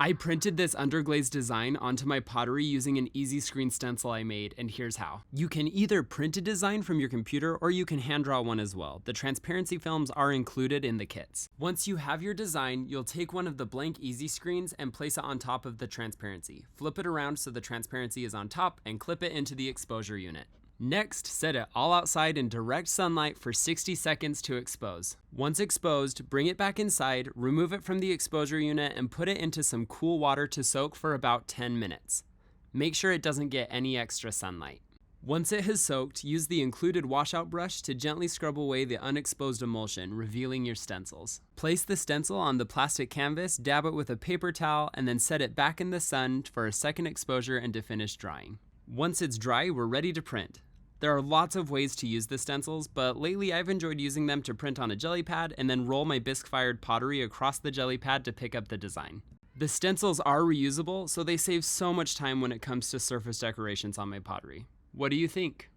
I printed this underglaze design onto my pottery using an EZScreen stencil I made, and here's how. You can either print a design from your computer or you can hand draw one as well. The transparency films are included in the kits. Once you have your design, you'll take one of the blank EZScreens and place it on top of the transparency. Flip it around so the transparency is on top and clip it into the exposure unit. Next, set it all outside in direct sunlight for 60 seconds to expose. Once exposed, bring it back inside, remove it from the exposure unit, and put it into some cool water to soak for about 10 minutes. Make sure it doesn't get any extra sunlight. Once it has soaked, use the included washout brush to gently scrub away the unexposed emulsion, revealing your stencils. Place the stencil on the plastic canvas, dab it with a paper towel, and then set it back in the sun for a second exposure and to finish drying. Once it's dry, we're ready to print. There are lots of ways to use the stencils, but lately I've enjoyed using them to print on a jelly pad and then roll my bisque-fired pottery across the jelly pad to pick up the design. The stencils are reusable, so they save so much time when it comes to surface decorations on my pottery. What do you think?